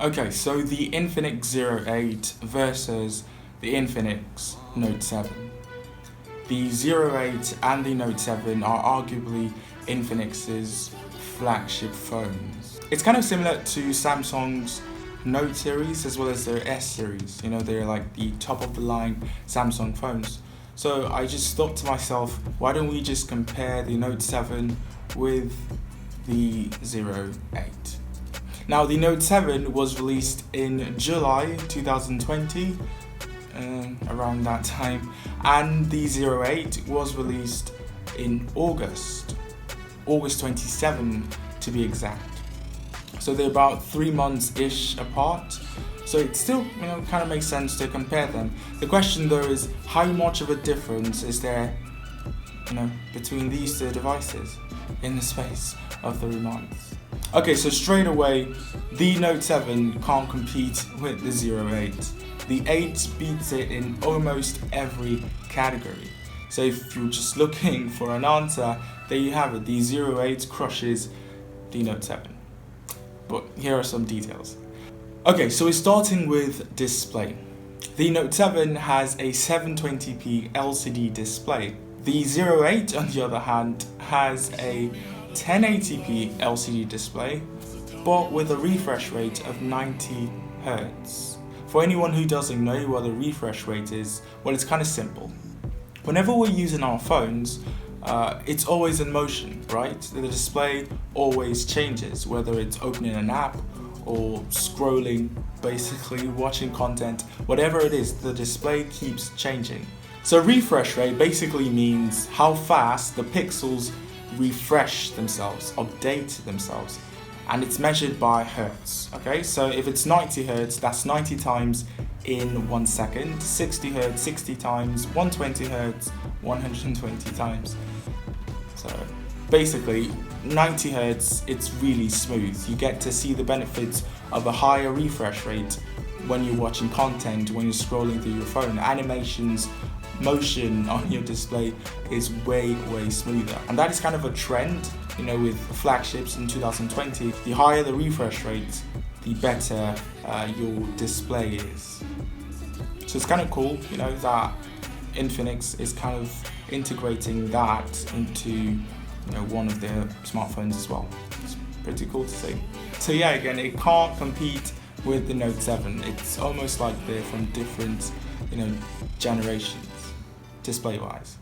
Okay, so the Infinix Zero 8 versus the Infinix Note 7. The Zero 8 and the Note 7 are arguably Infinix's flagship phones. It's kind of similar to Samsung's Note series as well as their S series. You know, they're like the top of the line Samsung phones. So I just thought to myself, why don't we just compare the Note 7 with the Zero 8? Now, the Note 7 was released in July 2020, around that time, and the Zero 8 was released in August 27 to be exact. So they're about 3 months-ish apart. So it still, kind of makes sense to compare them. The question though is, how much of a difference is there, between these two devices in the space of 3 months? Okay, so straight away, the Note 7 can't compete with the Zero 8. The 8 beats it in almost every category. So if you're just looking for an answer, there you have it. The Zero 8 crushes the Note 7. But here are some details. Okay, so we're starting with display. The Note 7 has a 720p LCD display. The Zero 8, on the other hand, has a 1080p LCD display, but with a refresh rate of 90 Hz. For anyone who doesn't know what a refresh rate is, well, it's kind of simple. Whenever we're using our phones, it's always in motion, right? The display always changes, whether it's opening an app or scrolling, basically watching content, whatever it is, the display keeps changing. So refresh rate basically means how fast the pixels refresh themselves, update themselves, and it's measured by hertz. Okay, so if it's 90 hertz, that's 90 times in 1 second, 60 hertz, 60 times, 120 hertz, 120 times. So basically 90 hertz, it's really smooth. You get to see the benefits of a higher refresh rate when you're watching content, when you're scrolling through your phone. Animations, motion on your display is way smoother, and that is kind of a trend, with flagships in 2020. The higher the refresh rate, the better your display is. So it's kind of cool, that Infinix is kind of integrating that into one of their smartphones as well. It's pretty cool to see. So yeah, again, it can't compete with the Note 7. It's almost like they're from different generations, display wise.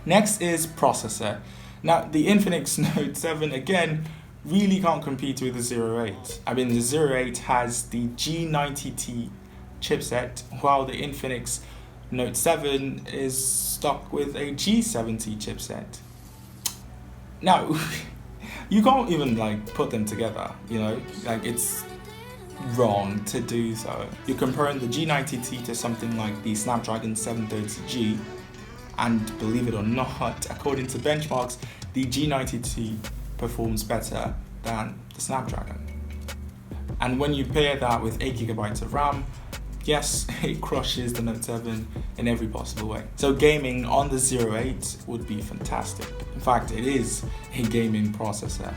Next is processor. Now, the Infinix Note 7 again really can't compete with the Zero 8. I mean, the Zero 8 has the G90T chipset, while the Infinix Note 7 is stuck with a G70 chipset. Now, you can't even put them together, it's wrong to do so. You're comparing the G90T to something like the Snapdragon 730G, and believe it or not, according to benchmarks, the G90T performs better than the Snapdragon. And when you pair that with 8GB of RAM, yes, it crushes the Note 7 in every possible way. So gaming on the Zero 8 would be fantastic. In fact, it is a gaming processor.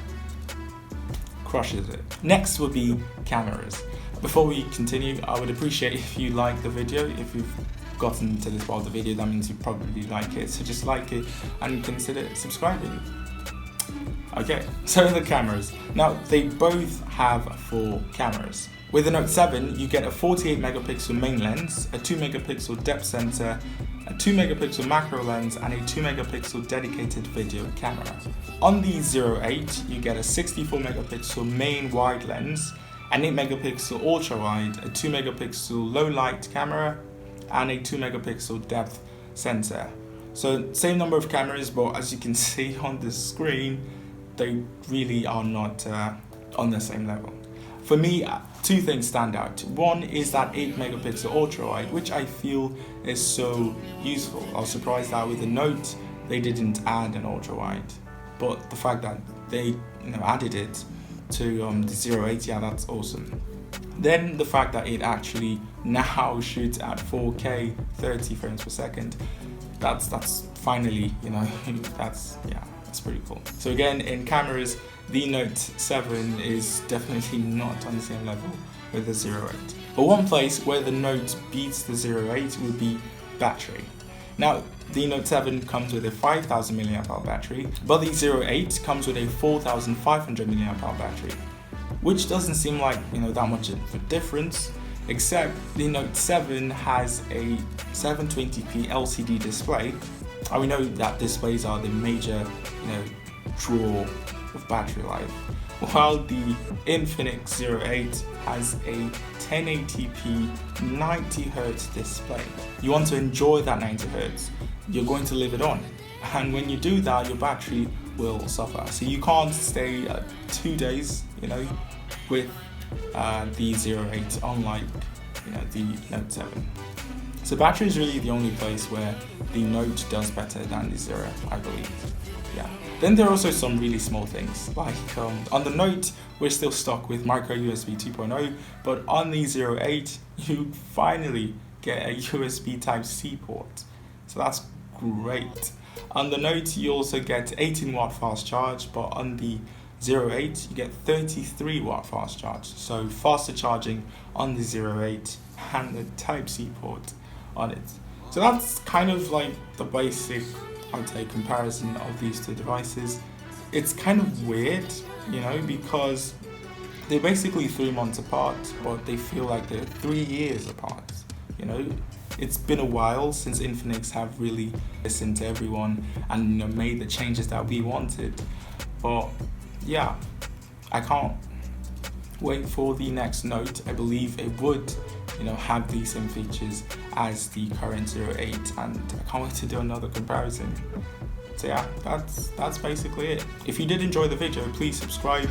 Crushes it. Next would be cameras. Before we continue, I would appreciate if you like the video. If you've gotten to this part of the video, that means you probably like it. So just like it and consider subscribing. Okay, so the cameras. Now, they both have 4 cameras. With the Note 7, you get a 48 megapixel main lens, a 2 megapixel depth sensor, a 2 megapixel macro lens, and a 2 megapixel dedicated video camera. On the Zero 8, you get a 64 megapixel main wide lens, an 8 megapixel ultra wide, a 2 megapixel low light camera, and a 2 megapixel depth sensor. So same number of cameras, but as you can see on the screen, they really are not on the same level. For me, 2 things stand out. One is that 8 megapixel ultra wide, which I feel is so useful. I was surprised that with the Note they didn't add an ultra wide, but the fact that they added it to the Zero 8, yeah, that's awesome. Then the fact that it actually now shoots at 4K 30 frames per second, that's finally, that's pretty cool. So again, in cameras, the Note 7 is definitely not on the same level with the Zero 8. But one place where the Note beats the Zero 8 would be battery. Now, the Note 7 comes with a 5000 mAh battery, but the Zero 8 comes with a 4500 mAh battery, which doesn't seem like, that much of a difference, except the Note 7 has a 720p LCD display, and we know that displays are the major, draw of battery life, while the Infinix Zero 8 has a 1080p 90Hz display. You want to enjoy that 90Hz, you're going to leave it on, and when you do that, your battery will suffer. So you can't stay 2 days, with the Zero 8, unlike the Note 7. So battery is really the only place where the Note does better than the Zero, I believe. Yeah. Then there are also some really small things, like on the Note we're still stuck with micro USB 2.0, but on the Zero 8 you finally get a USB Type-C port, so that's great. On the Note you also get 18 watt fast charge, but on the Zero 8 you get 33 watt fast charge, so faster charging on the Zero 8 and the Type-C port on it. So that's kind of like the basic, I would say, comparison of these two devices. It's kind of weird, because they're basically 3 months apart, but they feel like they're 3 years apart. It's been a while since Infinix have really listened to everyone and made the changes that we wanted. But yeah, I can't wait for the next Note. I believe it would, have the same features as the current Zero 8, and I can't wait to do another comparison. So yeah, that's basically it. If you did enjoy the video, please subscribe.